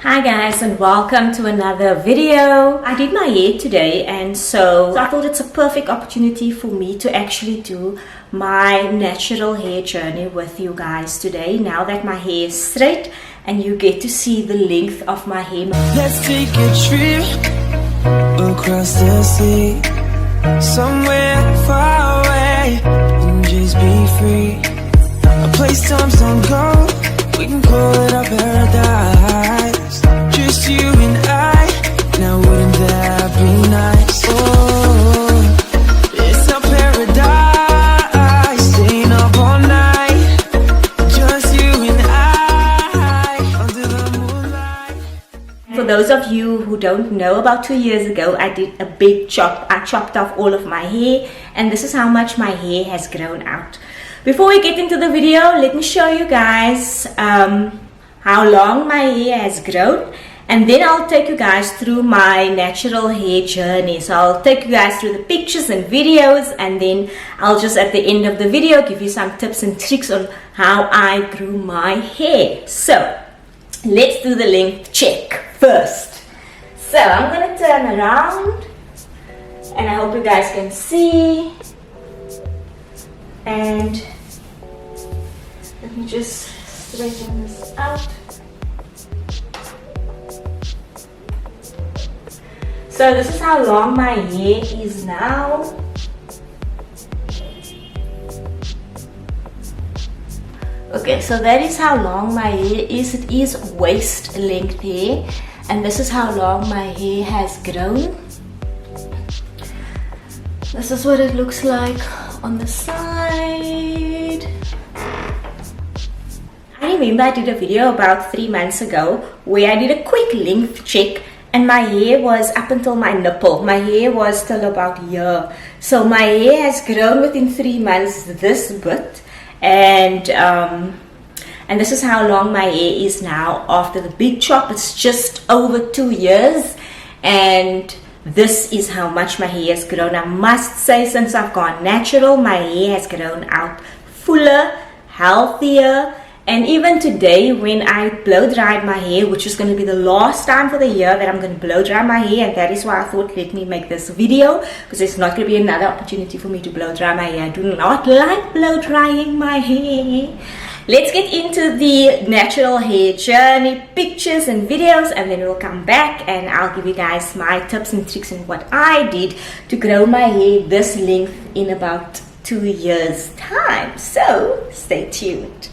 Hi guys, and welcome to another video. I did my hair today, and so I thought it's a perfect opportunity for me to actually do my natural hair journey with you guys today, now that my hair is straight and you get to see the length of my hair. Let's take a trip across the sea, somewhere far away, and just be free. A place times don't go, we can call it our paradise. Just you and I, now wouldn't that be nice? Oh, it's our paradise, staying up all night. Just you and I, under the moonlight. For those of you who don't know, about 2 years ago I did a big chop. I chopped off all of my hair, and this is how much my hair has grown out. Before we get into the video, let me show you guys how long my hair has grown, and then I'll take you guys through my natural hair journey. So I'll take you guys through the pictures and videos, and then I'll just at the end of the video give you some tips and tricks on how I grew my hair. So let's do the length check first. So I'm gonna turn around, and I hope you guys can see. And let me just straighten this out. So this is how long my hair is now. Okay, so that is how long my hair is. It is waist length hair, and this is how long my hair has grown. This is what it looks like on the side. I remember I did a video about 3 months ago where I did a quick length check, and my hair was up until my nipple. My hair was still about here. So my hair has grown within 3 months this bit, and this is how long my hair is now after the big chop. It's just over 2 years, and this is how much my hair has grown. I must say, since I've gone natural, my hair has grown out fuller, healthier. And even today, when I blow dried my hair, which is going to be the last time for the year that I'm going to blow dry my hair, and that is why I thought, let me make this video, because there's not going to be another opportunity for me to blow dry my hair. I do not like blow drying my hair. Let's get into the natural hair journey, pictures and videos, and then we'll come back and I'll give you guys my tips and tricks and what I did to grow my hair this length in about 2 years time. So stay tuned.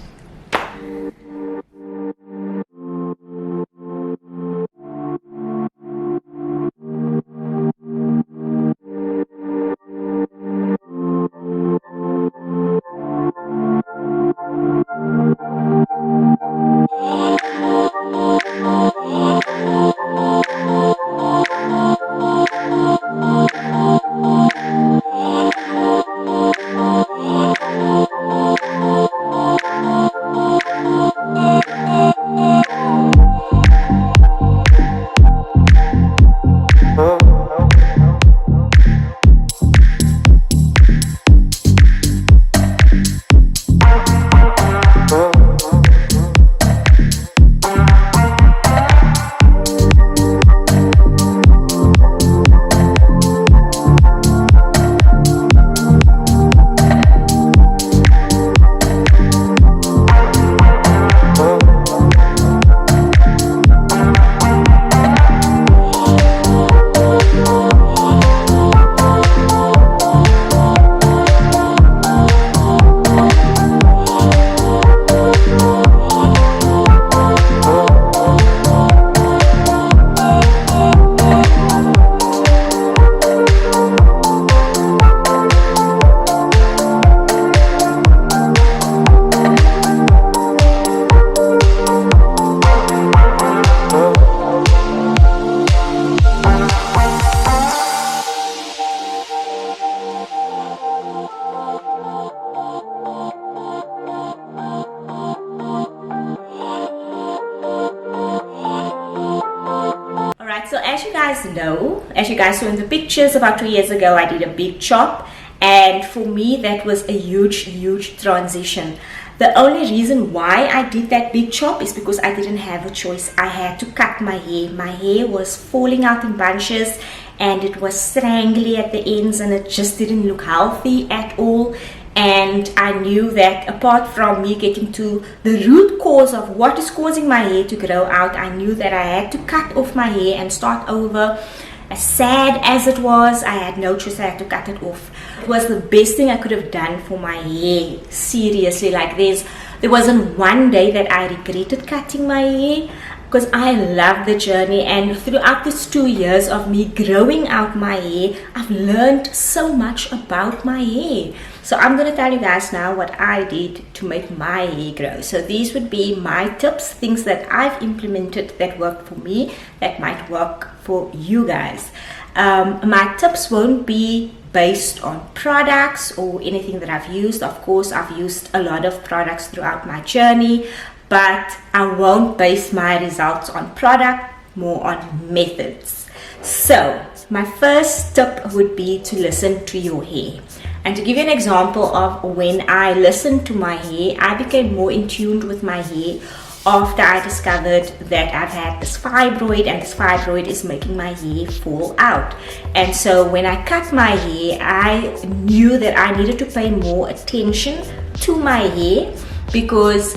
So as you guys know, as you guys saw in the pictures, about 2 years ago I did a big chop, and for me that was a huge transition. The only reason why I did that big chop is because I didn't have a choice. I had to cut my hair. My hair was falling out in bunches and it was strangly at the ends and it just didn't look healthy at all. And I knew that apart from me getting to the root cause of what is causing my hair to grow out, I knew that I had to cut off my hair and start over. As sad as it was, I had no choice. I had to cut it off. It was the best thing I could have done for my hair. Seriously, like there wasn't one day that I regretted cutting my hair, because I love the journey. And throughout these 2 years of me growing out my hair, I've learned so much about my hair. So I'm going to tell you guys now what I did to make my hair grow. So these would be my tips, things that I've implemented that worked for me, that might work for you guys. My tips won't be based on products or anything that I've used. Of course, I've used a lot of products throughout my journey, but I won't base my results on product, more on methods. So my first tip would be to listen to your hair. And to give you an example of when I listened to my hair, I became more in tune with my hair after I discovered that I've had this fibroid, and this fibroid is making my hair fall out. And so when I cut my hair, I knew that I needed to pay more attention to my hair, because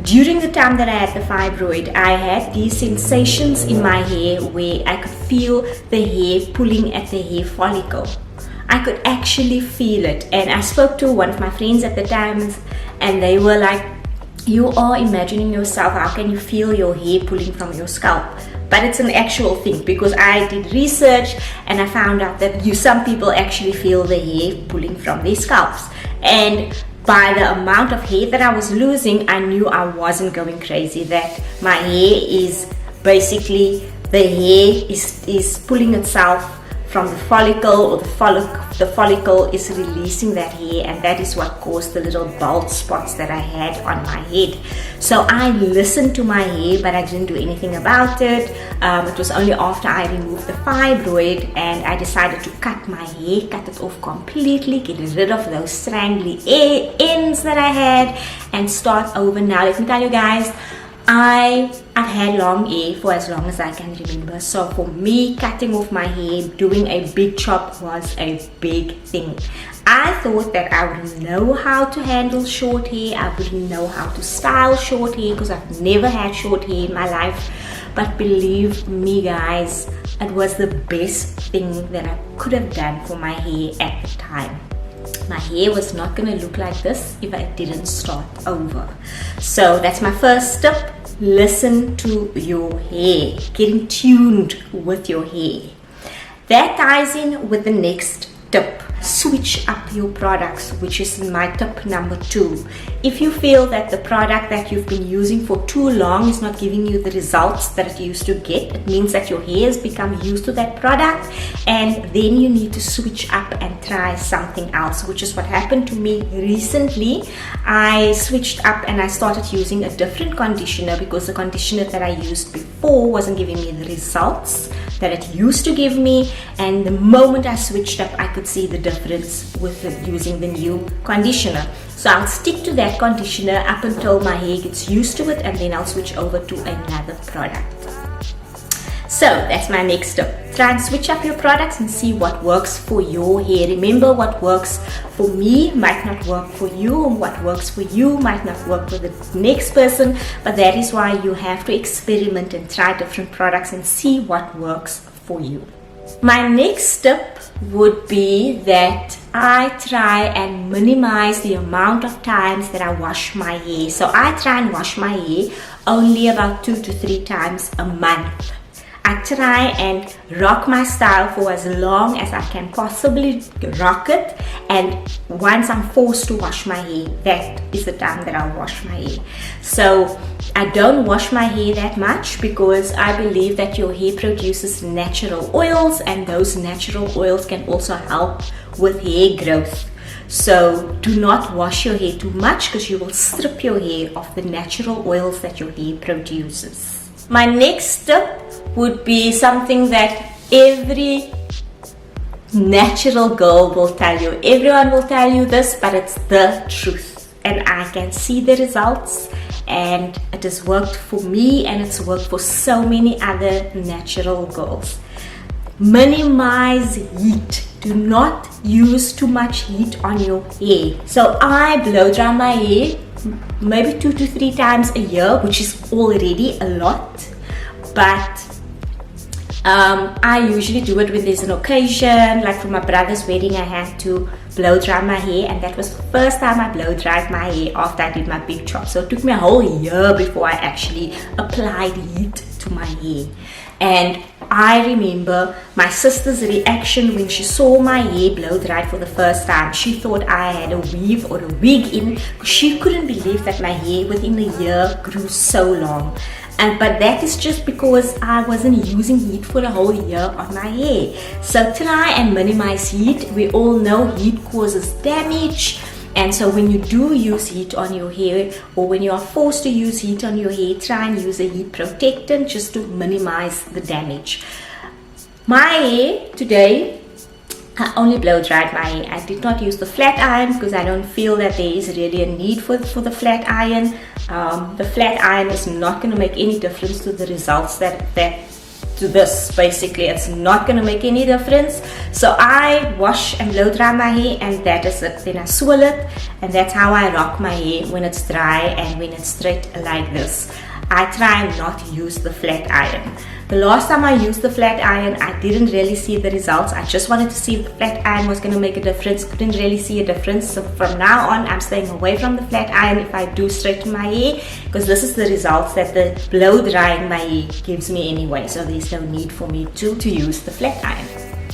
during the time that I had the fibroid, I had these sensations in my hair where I could feel the hair pulling at the hair follicle. I could actually feel it. And I spoke to one of my friends at the time, and they were like, you are imagining yourself, how can you feel your hair pulling from your scalp? But it's an actual thing, because I did research and I found out that some people actually feel the hair pulling from their scalps. And by the amount of hair that I was losing, I knew I wasn't going crazy, that my hair is basically, the hair is pulling itself from the follicle, or the follicle is releasing that hair, and that is what caused the little bald spots that I had on my head. So I listened to my hair, but I didn't do anything about it. It was only after I removed the fibroid and I decided to cut my hair, cut it off completely, get rid of those strangly ends that I had, and start over. Now let me tell you guys, I've had long hair for as long as I can remember. So for me, cutting off my hair, doing a big chop was a big thing. I thought that I wouldn't know how to handle short hair. I wouldn't know how to style short hair, because I've never had short hair in my life. But believe me guys, it was the best thing that I could have done for my hair at the time. My hair was not going to look like this if I didn't start over. So that's my first tip. Listen to your hair. Getting tuned with your hair. That ties in with the next tip. Switch up your products, which is my tip number 2. If you feel that the product that you've been using for too long is not giving you the results that it used to get, it means that your hair has become used to that product, and then you need to switch up and try something else, which is what happened to me recently. I switched up and I started using a different conditioner, because the conditioner that I used before wasn't giving me the results that it used to give me. And the moment I switched up, I could see the difference with using the new conditioner. So I'll stick to that conditioner up until my hair gets used to it, and then I'll switch over to another product. So that's my next tip. Try and switch up your products and see what works for your hair. Remember, what works for me might not work for you, and what works for you might not work for the next person. But that is why you have to experiment and try different products and see what works for you. My next tip would be that I try and minimize the amount of times that I wash my hair. So I try and wash my hair only about 2 to 3 times a month. I try and rock my style for as long as I can possibly rock it, and once I'm forced to wash my hair, that is the time that I'll wash my hair. So I don't wash my hair that much, because I believe that your hair produces natural oils, and those natural oils can also help with hair growth. So do not wash your hair too much, because you will strip your hair of the natural oils that your hair produces. My next tip would be something that every natural girl will tell you. Everyone will tell you this, but it's the truth. and I can see the results, and it has worked for me and it's worked for so many other natural girls. Minimize heat. Do not use too much heat on your hair. So I blow dry my hair maybe 2 to 3 times a year, which is already a lot, but I usually do it when there's an occasion. Like for my brother's wedding, I had to blow dry my hair, and that was the first time I blow dried my hair after I did my big chop. So it took me a whole year before I actually applied heat to my hair. And I remember my sister's reaction when she saw my hair blow dried for the first time. She thought I had a weave or a wig in, because she couldn't believe that my hair within a year grew so long. But that is just because I wasn't using heat for a whole year on my hair. So try and minimize heat. We all know heat causes damage. And so when you do use heat on your hair, or when you are forced to use heat on your hair, try and use a heat protectant just to minimize the damage. My hair today, I only blow dried my hair. I did not use the flat iron because I don't feel that there is really a need for the flat iron. The flat iron is not going to make any difference to the results to this. Basically, it's not going to make any difference. So I wash and blow dry my hair, and that is it. Then I swirl it, and that's how I rock my hair when it's dry and when it's straight like this. I try and not use the flat iron. The last time I used the flat iron, I didn't really see the results. I just wanted to see if the flat iron was going to make a difference. Couldn't really see a difference. So from now on, I'm staying away from the flat iron if I do straighten my hair, because this is the results that the blow drying my hair gives me anyway. So there's no need for me to use the flat iron.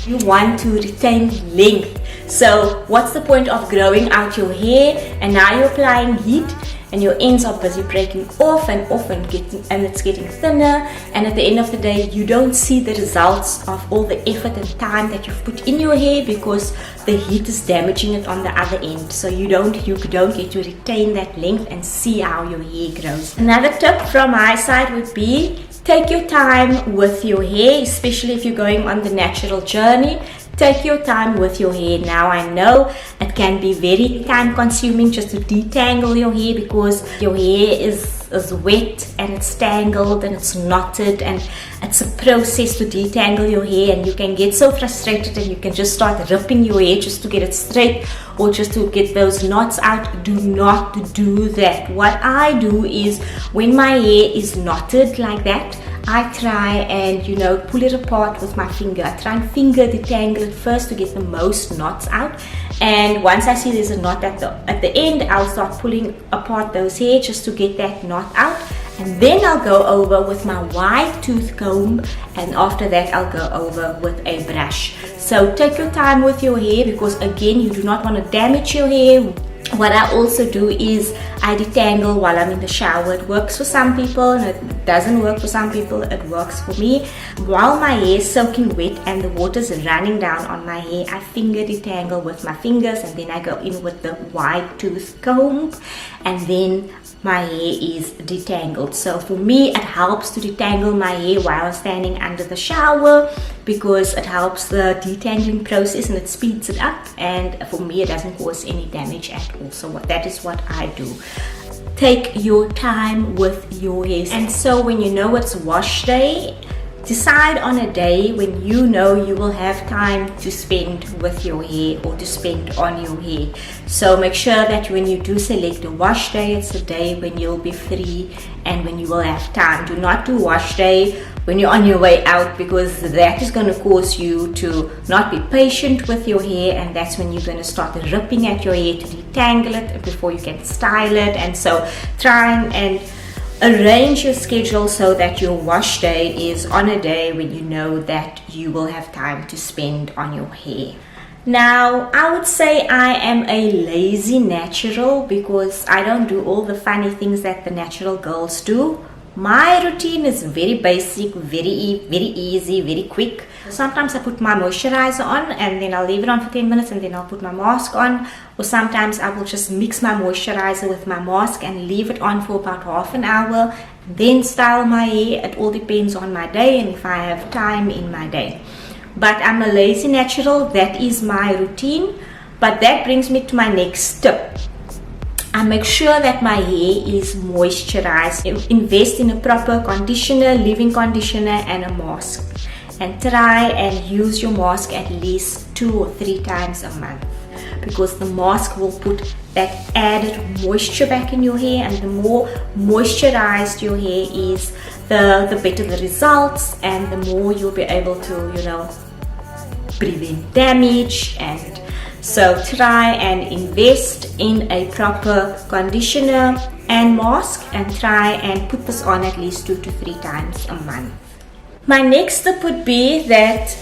You want to retain length. So what's the point of growing out your hair and now you're applying heat and your ends are busy breaking off and it's getting thinner, and at the end of the day you don't see the results of all the effort and time that you've put in your hair because the heat is damaging it on the other end. So you don't get to retain that length and see how your hair grows. Another tip from my side would be, take your time with your hair, especially if you're going on the natural journey. Take your time with your hair. Now I know it can be very time consuming just to detangle your hair, because your hair is wet and it's tangled and it's knotted, and it's a process to detangle your hair, and you can get so frustrated and you can just start ripping your hair just to get it straight or just to get those knots out. Do not do that. What I do is, when my hair is knotted like that, I try and pull it apart with my finger. I try and finger detangle it first to get the most knots out, and once I see there's a knot at the end, I'll start pulling apart those hairs just to get that knot out, and then I'll go over with my wide tooth comb, and after that I'll go over with a brush. So take your time with your hair, because again, you do not want to damage your hair. What I also do is I detangle while I'm in the shower. It works for some people and it doesn't work for some people. It works for me. While my hair is soaking wet and the water's running down on my hair, I finger detangle with my fingers, and then I go in with the wide tooth comb, and then my hair is detangled. So for me, it helps to detangle my hair while I'm standing under the shower, because it helps the detangling process and it speeds it up, and for me it doesn't cause any damage at all. So that is what I do. Take your time with your hair. And so when you know it's wash day, decide on a day when you know you will have time to spend with your hair or to spend on your hair. So make sure that when you do select a wash day, it's a day when you'll be free and when you will have time. Do not do wash day when you're on your way out, because that is going to cause you to not be patient with your hair, and that's when you're going to start ripping at your hair to detangle it before you can style it. And so try and arrange your schedule so that your wash day is on a day when you know that you will have time to spend on your hair. Now, I would say I am a lazy natural because I don't do all the funny things that the natural girls do. My routine is very basic, very easy, very quick. Sometimes I put my moisturizer on and then I'll leave it on for 10 minutes and then I'll put my mask on. Or sometimes I will just mix my moisturizer with my mask and leave it on for about half an hour. Then style my hair. It all depends on my day and if I have time in my day. But I'm a lazy natural. That is my routine. But that brings me to my next tip. I make sure that my hair is moisturized. Invest in a proper conditioner, leave-in conditioner and a mask. And try and use your mask at least 2 or 3 times a month, because the mask will put that added moisture back in your hair, and the more moisturized your hair is, the better the results, and the more you'll be able to, you know, prevent damage. And so try and invest in a proper conditioner and mask, and try and put this on at least 2 to 3 times a month. My next tip would be that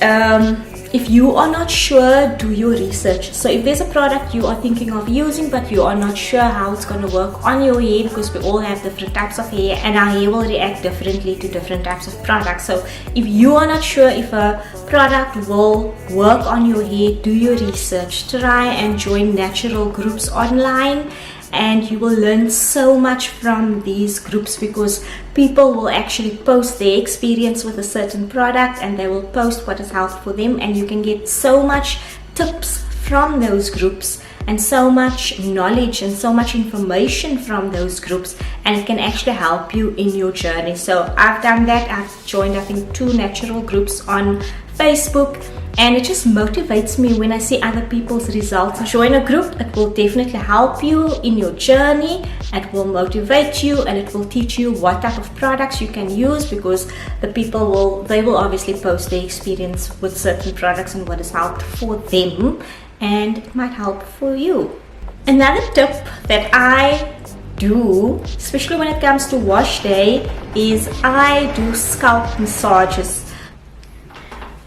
if you are not sure, do your research. So if there's a product you are thinking of using but you are not sure how it's going to work on your hair, because we all have different types of hair and our hair will react differently to different types of products. So if you are not sure if a product will work on your hair, do your research. Try and join natural groups online, and you will learn so much from these groups, because people will actually post their experience with a certain product and they will post what has helped for them, and you can get so much tips from those groups and so much knowledge and so much information from those groups, and it can actually help you in your journey. So I've done that. I've joined I think 2 natural groups on Facebook, and it just motivates me when I see other people's results. Join a group. It will definitely help you in your journey. It will motivate you, and it will teach you what type of products you can use, because the people will obviously post their experience with certain products and what has helped for them, and it might help for you. Another tip that I do, especially when it comes to wash day, is I do scalp massages.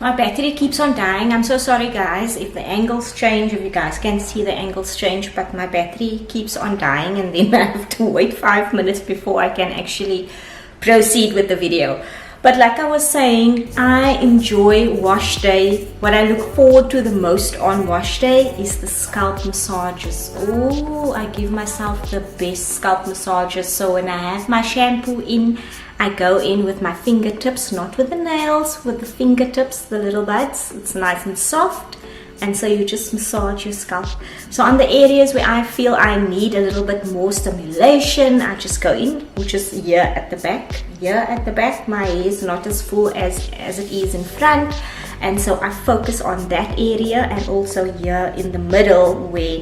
My battery keeps on dying. I'm so sorry guys if the angles change, if you guys can see the angles change, but my battery keeps on dying, and then I have to wait 5 minutes before I can actually proceed with the video. But like I was saying, I enjoy wash day. What I look forward to the most on wash day is the scalp massages. Oh, I give myself the best scalp massages. So when I have my shampoo in, I go in with my fingertips, not with the nails, with the fingertips, the little buds. It's nice and soft. And so you just massage your scalp. So on the areas where I feel I need a little bit more stimulation, I just go in, which is here at the back. Here at the back, my hair is not as full as it is in front. And so I focus on that area, and also here in the middle where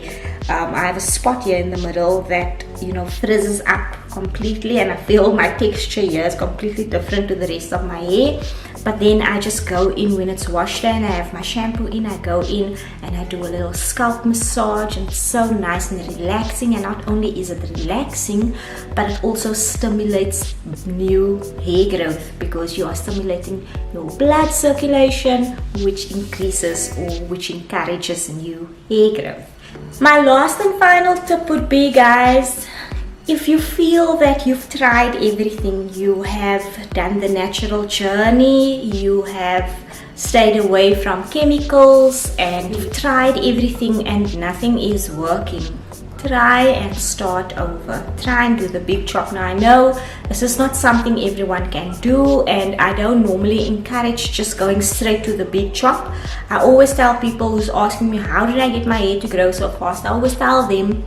I have a spot here in the middle that, you know, frizzes up completely, and I feel my texture here is completely different to the rest of my hair. But then I just go in when it's wash day and I have my shampoo in. I go in and I do a little scalp massage, and it's so nice and relaxing. And not only is it relaxing, but it also stimulates new hair growth, because you are stimulating your blood circulation, which increases or which encourages new hair growth. My last and final tip would be, guys, if you feel that you've tried everything, you have done the natural journey, you have stayed away from chemicals, and you've tried everything and nothing is working, try and start over. Try and do the big chop. Now I know this is not something everyone can do, and I don't normally encourage just going straight to the big chop. I always tell people who's asking me, how did I get my hair to grow so fast? I always tell them,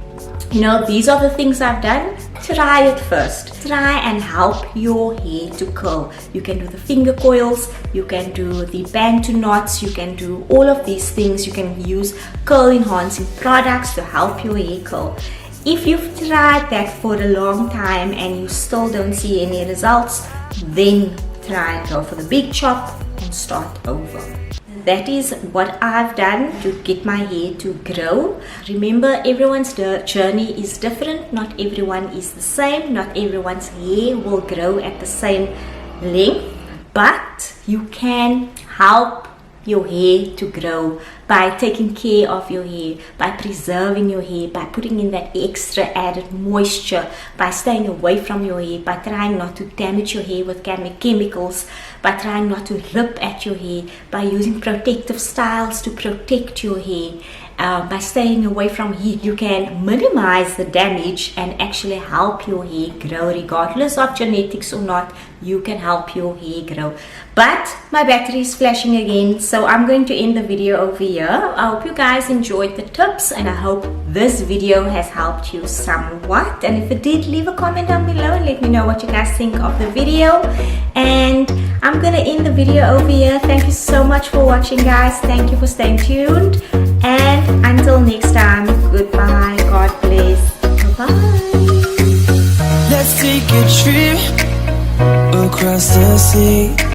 you know, these are the things I've done. Try it first. Try and help your hair to curl. You can do the finger coils, you can do the bantu knots, you can do all of these things. You can use curl enhancing products to help your hair curl. If you've tried that for a long time and you still don't see any results, then try and go for the big chop and start over. That is what I've done to get my hair to grow. Remember, everyone's journey is different. Not everyone is the same. Not everyone's hair will grow at the same length, but you can help your hair to grow by taking care of your hair, by preserving your hair, by putting in that extra added moisture, by staying away from your hair, by trying not to damage your hair with chemicals, by trying not to rip at your hair, by using protective styles to protect your hair. by staying away from heat, you can minimize the damage and actually help your hair grow. Regardless of genetics or not, you can help your hair grow. But my battery is flashing again, so I'm going to end the video over here. I hope you guys enjoyed the tips, and I hope this video has helped you somewhat. And if it did, leave a comment down below and let me know what you guys think of the video. And I'm gonna end the video over here. Thank you so much for watching, guys. Thank you for staying tuned, and until next time, goodbye, God bless, bye. Let's take a trip across the sea.